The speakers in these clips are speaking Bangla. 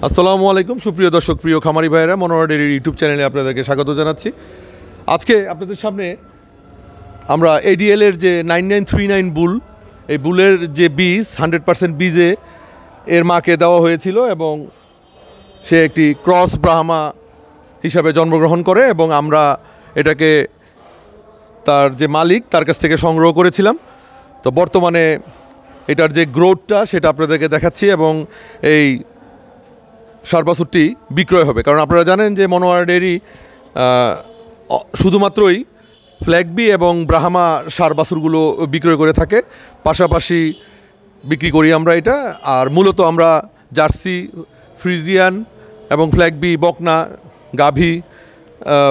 আসসালামু আলাইকুম সুপ্রিয় দর্শক, প্রিয় খামারি ভাইয়েরা, মনোহর ডেইরির ইউটিউব চ্যানেলে আপনাদেরকে স্বাগত জানাচ্ছি। আজকে আপনাদের সামনে আমরা এডিএলের যে 9939 বুল, এই বুলের যে বীজ 100% বীজে এর মাকে দেওয়া হয়েছিল এবং সে একটি ক্রস ব্রাহ্মা হিসাবে জন্মগ্রহণ করে এবং আমরা এটাকে তার যে মালিক তার কাছ থেকে সংগ্রহ করেছিলাম। তো বর্তমানে এটার যে গ্রোথটা সেটা আপনাদেরকে দেখাচ্ছি এবং এই ষাঁড় বাছুরটি বিক্রয় হবে, কারণ আপনারা জানেন যে মনোহর ডেইরি শুধুমাত্রই ফ্ল্যাগবি এবং ব্রাহ্মা ষাঁড় বাছুরগুলো বিক্রয় করে থাকে, পাশাপাশি বিক্রি করি আমরা এটা। আর মূলত আমরা জার্সি, ফ্রিজিয়ান এবং ফ্ল্যাগবি, বকনা, গাভী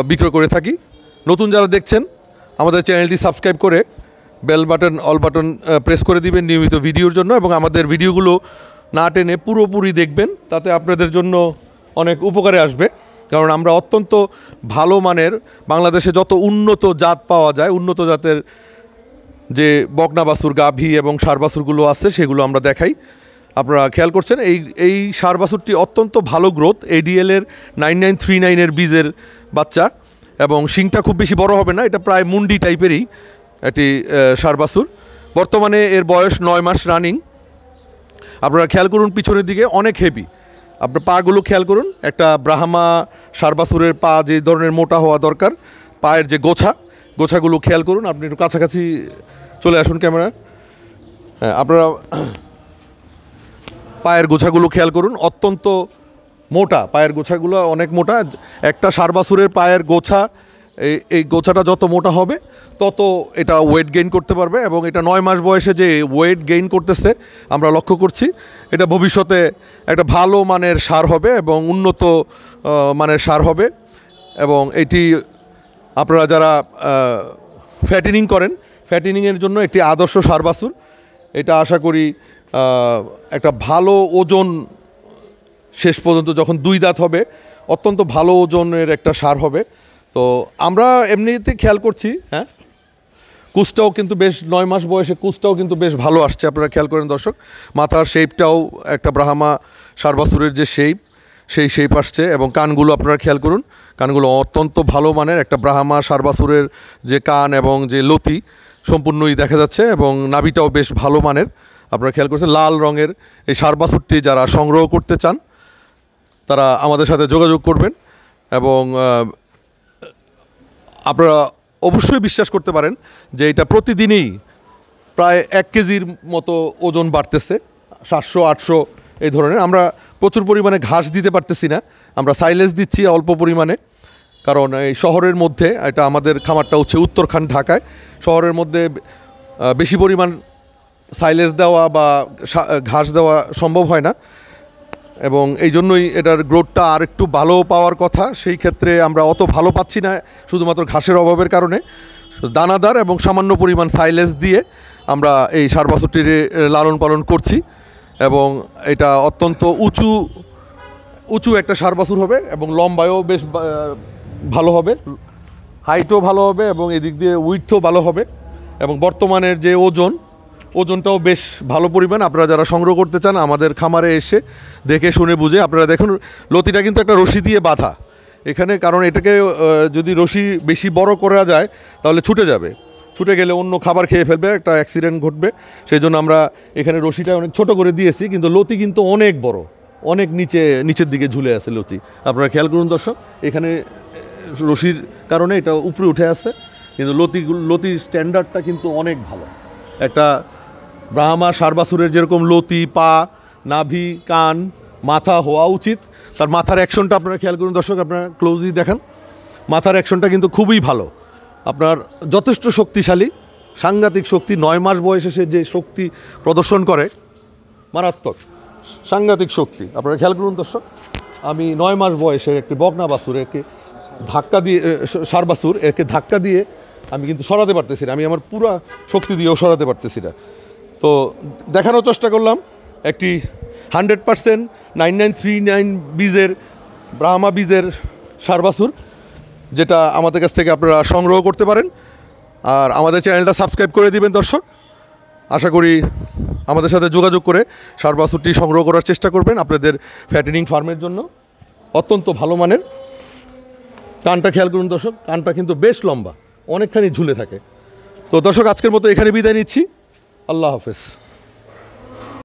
বিক্রয় করে থাকি। নতুন যারা দেখছেন আমাদের চ্যানেলটি সাবস্ক্রাইব করে bell button, all button press করে দিবেন নিয়মিত ভিডিওর জন্য, এবং আমাদের ভিডিওগুলো না টেনে পুরোপুরি দেখবেন, তাতে আপনাদের জন্য অনেক উপকারে আসবে। কারণ আমরা অত্যন্ত ভালো মানের, বাংলাদেশে যত উন্নত জাত পাওয়া যায়, উন্নত জাতের যে বকনা বাছুর, গাভী এবং ষাঁড় বাছুরগুলো আছে সেগুলো আমরা দেখাই। আপনারা খেয়াল করছেন এই ষাঁড় বাছুরটি অত্যন্ত ভালো গ্রোথ, এডিএলের 9939 বীজের বাচ্চা, এবং শিংটা খুব বেশি বড় হবে না, এটা প্রায় মুন্ডি টাইপেরই একটি ষাঁড় বাছুর। বর্তমানে এর বয়স 9 মাস রানিং। আপনারা খেয়াল করুন পিছনের দিকে অনেক হেভি, আপনার পাগুলো খেয়াল করুন। একটা ব্রাহ্মা ষাঁড় বাছুরের পা যে ধরনের মোটা হওয়া দরকার, পায়ের যে গোছাগুলো খেয়াল করুন। আপনি একটু কাছাকাছি চলে আসুন ক্যামেরা। হ্যাঁ, আপনারা পায়ের গোছাগুলো খেয়াল করুন, অত্যন্ত মোটা, পায়ের গোছাগুলো অনেক মোটা। একটা ষাঁড় বাছুরের পায়ের গোছা, এই গোছাটা যত মোটা হবে তত এটা ওয়েট গেইন করতে পারবে, এবং এটা 9 মাস বয়সে যে ওয়েট গেইন করতেছে আমরা লক্ষ্য করছি, এটা ভবিষ্যতে একটা ভালো মানের ষাঁড় হবে এবং উন্নত মানের ষাঁড় হবে। এবং এটি আপনারা যারা ফ্যাটেনিং করেন, ফ্যাটেনিংয়ের জন্য একটি আদর্শ ষাঁড় বাছুর। এটা আশা করি একটা ভালো ওজন, শেষ পর্যন্ত যখন 2 দাঁত হবে অত্যন্ত ভালো ওজনের একটা ষাঁড় হবে। তো আমরা এমনিতে খেয়াল করছি, হ্যাঁ, কুচটাও কিন্তু বেশ 9 মাস বয়সে কুচটাও কিন্তু বেশ ভালো আসছে। আপনারা খেয়াল করেন দর্শক, মাথার শেপটাও একটা ব্রাহ্মা ষাঁড় বাছুরের যে শেপ, সেই শেপ আসছে। এবং কানগুলো আপনারা খেয়াল করুন, কানগুলো অত্যন্ত ভালো মানের, একটা ব্রাহ্মা ষাঁড় বাছুরের যে কান এবং যে লতি সম্পূর্ণই দেখা যাচ্ছে, এবং নাভিটাও বেশ ভালো মানের। আপনারা খেয়াল করছেন লাল রঙের এই ষাঁড় বাছুরটি যারা সংগ্রহ করতে চান তারা আমাদের সাথে যোগাযোগ করবেন, এবং আপনারা অবশ্যই বিশ্বাস করতে পারেন যে এটা প্রতিদিনই প্রায় 1 কেজির মতো ওজন বাড়তেছে, 700-800 এই ধরনের। আমরা প্রচুর পরিমাণে ঘাস দিতে পারতেছি না, আমরা সাইলেজ দিচ্ছি অল্প পরিমাণে, কারণ এই শহরের মধ্যে, এটা আমাদের খামারটা হচ্ছে উত্তরখান ঢাকায়, শহরের মধ্যে বেশি পরিমাণ সাইলেজ দেওয়া বা ঘাস দেওয়া সম্ভব হয় না, এবং এই জন্যই এটার গ্রোথটা আর একটু ভালো পাওয়ার কথা। সেই ক্ষেত্রে আমরা অত ভালো পাচ্ছি না শুধুমাত্র ঘাসের অভাবের কারণে। দানাদার এবং সামান্য পরিমাণ সাইলেজ দিয়ে আমরা এই ষাঁড় বাছুরটির লালন পালন করছি, এবং এটা অত্যন্ত উঁচু একটা ষাঁড় বাছুর হবে, এবং লম্বায়ও বেশ ভালো হবে, হাইটও ভালো হবে, এবং এদিক দিয়ে উইথও ভালো হবে। এবং বর্তমানের যে ওজনটাও বেশ ভালো পরিমাণ। আপনারা যারা সংগ্রহ করতে চান আমাদের খামারে এসে দেখে শুনে বুঝে, আপনারা দেখুন লতিটা কিন্তু একটা রশি দিয়ে বাঁধা এখানে, কারণ এটাকে যদি রশি বেশি বড় করা যায় তাহলে ছুটে গেলে অন্য খাবার খেয়ে ফেলবে, একটা অ্যাক্সিডেন্ট ঘটবে। সেই জন্য আমরা এখানে রশিটা অনেক ছোট করে দিয়েছি, কিন্তু লতি কিন্তু অনেক বড়, অনেক নিচের দিকে ঝুলে আছে লতি। আপনারা খেয়াল করুন দর্শক, এখানে রশির কারণে এটা উপরে উঠে আসছে, কিন্তু লতির স্ট্যান্ডার্ডটা কিন্তু অনেক ভালো। একটা ব্রাহ্মা ষাঁড় বাছুরের যেরকম লতি, পা, নাভি, কান, মাথা হওয়া উচিত, তার মাথার অ্যাকশনটা আপনারা খেয়াল করুন দর্শক, আপনারা ক্লোজলি দেখান, মাথার অ্যাকশনটা কিন্তু খুবই ভালো, আপনার যথেষ্ট শক্তিশালী, সাংঘাতিক শক্তি। 9 মাস বয়সে সে যে শক্তি প্রদর্শন করে, মারাত্মক সাংঘাতিক শক্তি। আপনারা খেয়াল করুন দর্শক, আমি 9 মাস বয়সের একটি বকনা বাছুর একে ধাক্কা দিয়ে, ষাঁড় বাছুর একে ধাক্কা দিয়ে আমি কিন্তু সরাতে পারতেছি না, আমি আমার পুরো শক্তি দিয়েও সরাতে পারতেছি না। তো দেখানোর চেষ্টা করলাম একটি 100% 9939 বীজের ব্রাহ্মা বীজের ষাঁড় বাছুর, যেটা আমাদের কাছ থেকে আপনারা সংগ্রহ করতে পারেন। আর আমাদের চ্যানেলটা সাবস্ক্রাইব করে দিবেন দর্শক। আশা করি আমাদের সাথে যোগাযোগ করে ষাঁড় বাছুরটি সংগ্রহ করার চেষ্টা করবেন আপনাদের ফ্যাটেনিং ফার্মের জন্য। অত্যন্ত ভালো মানের। কানটা খেয়াল করুন দর্শক, কানটা কিন্তু বেশ লম্বা, অনেকখানি ঝুলে থাকে। তো দর্শক, আজকের মতো এখানে বিদায় নিচ্ছি। আল্লাহ হাফেজ।